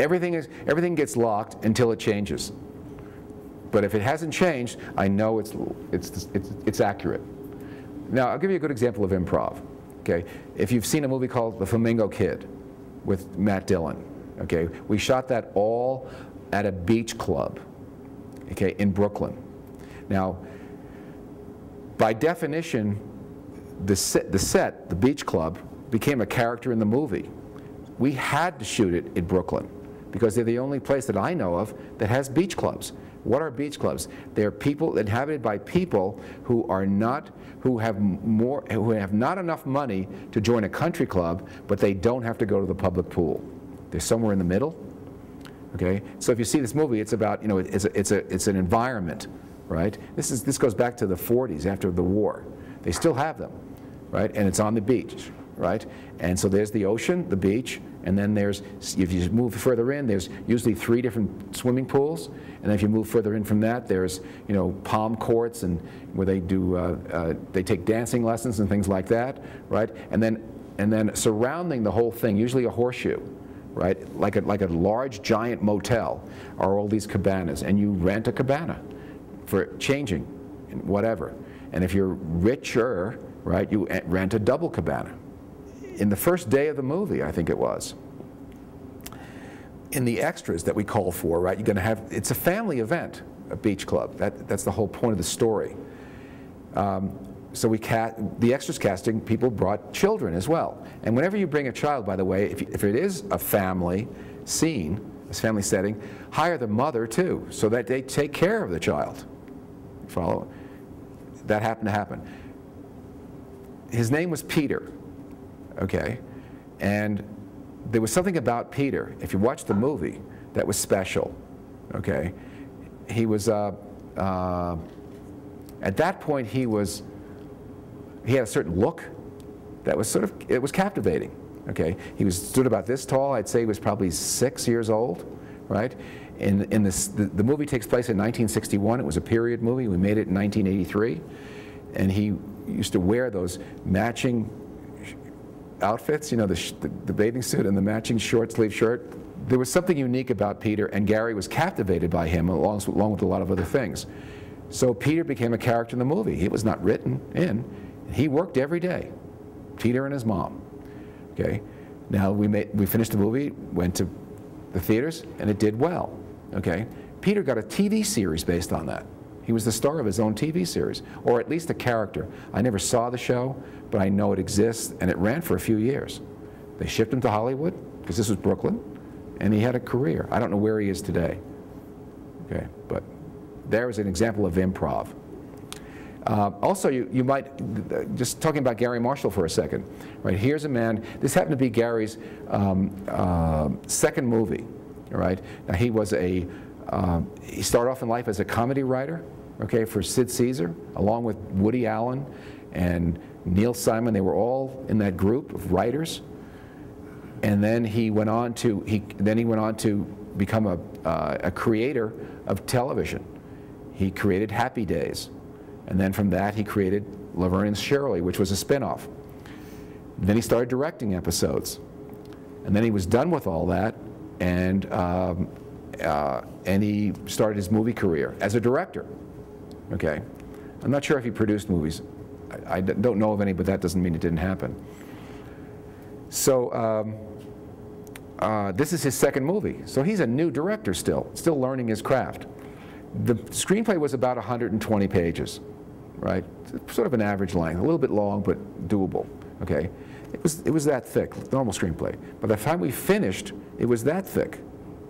everything gets locked until it changes. But if it hasn't changed, I know it's accurate. Now, I'll give you a good example of improv. Okay, if you've seen a movie called The Flamingo Kid with Matt Dillon, okay, we shot that all at a beach club, okay, in Brooklyn. Now, by definition, the beach club, became a character in the movie. We had to shoot it in Brooklyn because they're the only place that I know of that has beach clubs. What are beach clubs? They're people inhabited by people who have not enough money to join a country club, but they don't have to go to the public pool. They're somewhere in the middle. Okay, so if you see this movie, it's about, you know, it's an environment, right? This goes back to the 40s after the war. They still have them, right? And it's on the beach, right? And so there's the ocean, the beach, and then there's, if you move further in, there's usually 3 different swimming pools, and then if you move further in from that, there's, you know, palm courts and where they do, they take dancing lessons and things like that, right? And then surrounding the whole thing, usually a horseshoe, right? Like a large giant motel, are all these cabanas, and you rent a cabana for changing, whatever. And if you're richer, right, you rent a double cabana. In the first day of the movie, I think it was, in the extras that we called for, right, you're going to have, it's a family event, a beach club. That's the whole point of the story. So the extras casting, people brought children as well. And whenever you bring a child, by the way, if it is a family scene, a family setting, hire the mother too, so that they take care of the child. Follow? That happened to happen. His name was Peter, okay? And there was something about Peter, if you watch the movie, that was special, okay? He was, at that point he had a certain look that was sort of, it was captivating, okay? He stood about this tall. I'd say he was probably 6 years old, right? The movie takes place in 1961. It was a period movie. We made it in 1983. And he used to wear those matching outfits, you know, the bathing suit and the matching short sleeve shirt. There was something unique about Peter, and Garry was captivated by him along with a lot of other things. So Peter became a character in the movie. It was not written in. He worked every day, Peter and his mom. Okay. Now we finished the movie, went to the theaters, and it did well. Okay. Peter got a TV series based on that. He was the star of his own TV series, or at least a character. I never saw the show, but I know it exists, and it ran for a few years. They shipped him to Hollywood, because this was Brooklyn, and he had a career. I don't know where he is today. Okay, but there is an example of improv. Also, you might, just talking about Garry Marshall for a second, right? Here's a man, this happened to be Garry's second movie, all right? Now he was he started off in life as a comedy writer, okay, for Sid Caesar, along with Woody Allen and Neil Simon. They were all in that group of writers. And then he went on to become a creator of television. He created Happy Days. And then from that, he created Laverne and Shirley, which was a spin-off. Then he started directing episodes. And then he was done with all that, and he started his movie career as a director. Okay, I'm not sure if he produced movies. I don't know of any, but that doesn't mean it didn't happen. So this is his second movie. So he's a new director still learning his craft. The screenplay was about 120 pages, right? Sort of an average length, a little bit long, but doable. Okay, it was that thick, normal screenplay. By the time we finished, it was that thick.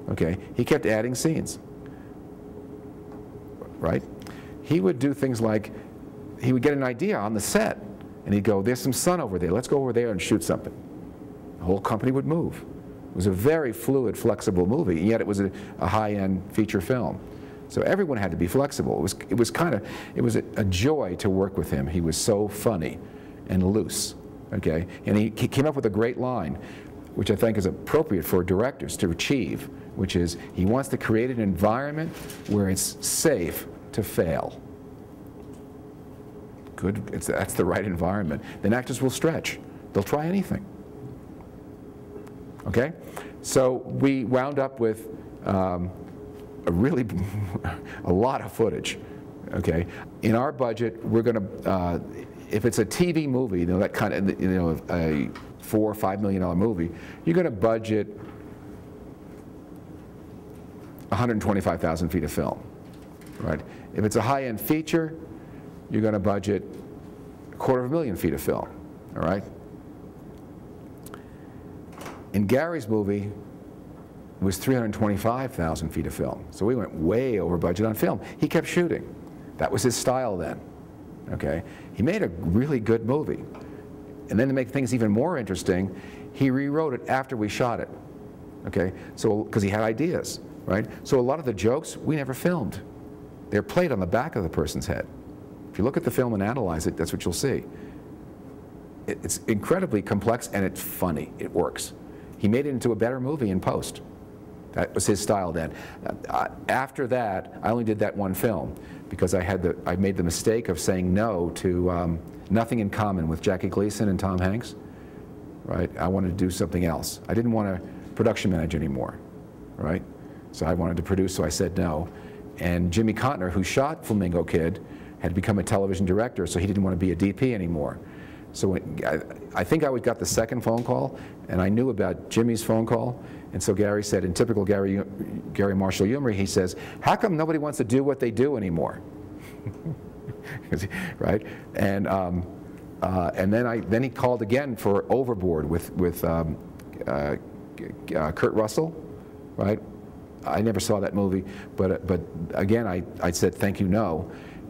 Okay, he kept adding scenes, right? He would do things like, he would get an idea on the set, and he'd go, there's some sun over there, let's go over there and shoot something. The whole company would move. It was a very fluid, flexible movie, and yet it was a high-end feature film. So everyone had to be flexible. It was a joy to work with him. He was so funny and loose, okay? And he came up with a great line, which I think is appropriate for directors to achieve, which is he wants to create an environment where it's safe to fail. Good, that's the right environment. Then actors will stretch. They'll try anything. Okay? So we wound up with a lot of footage. Okay? In our budget, we're going to, if it's a TV movie, that kind of, a $4 or $5 million movie, you're going to budget 125,000 feet of film, right? If it's a high-end feature, you're going to budget 250,000 feet of film, all right? In Garry's movie, it was 325,000 feet of film, so we went way over budget on film. He kept shooting. That was his style then, okay? He made a really good movie. And then to make things even more interesting, he rewrote it after we shot it, okay? So, because he had ideas, right? So a lot of the jokes, we never filmed. They're played on the back of the person's head. If you look at the film and analyze it, that's what you'll see. It's incredibly complex and it's funny. It works. He made it into a better movie in post. That was his style then. After that, I only did that one film because I made the mistake of saying no to Nothing in Common with Jackie Gleason and Tom Hanks. Right? I wanted to do something else. I didn't want to production manage anymore. Right? So I wanted to produce, so I said no. And Jimmy Contner, who shot Flamingo Kid, had become a television director, so he didn't want to be a DP anymore. So I think I got the second phone call, and I knew about Jimmy's phone call, and so Garry said, in typical Garry Marshall humor, he says, "How come nobody wants to do what they do anymore?" Right? And then he called again for Overboard with Kurt Russell, right? I never saw that movie, but again, I said thank you, no,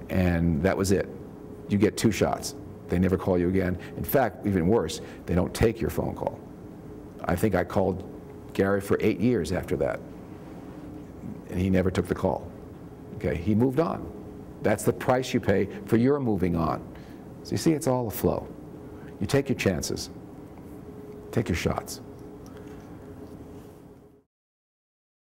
and that was it. You get 2 shots. They never call you again. In fact, even worse, they don't take your phone call. I think I called Garry for 8 years after that, and he never took the call. Okay, he moved on. That's the price you pay for your moving on. So you see, it's all a flow. You take your chances. Take your shots.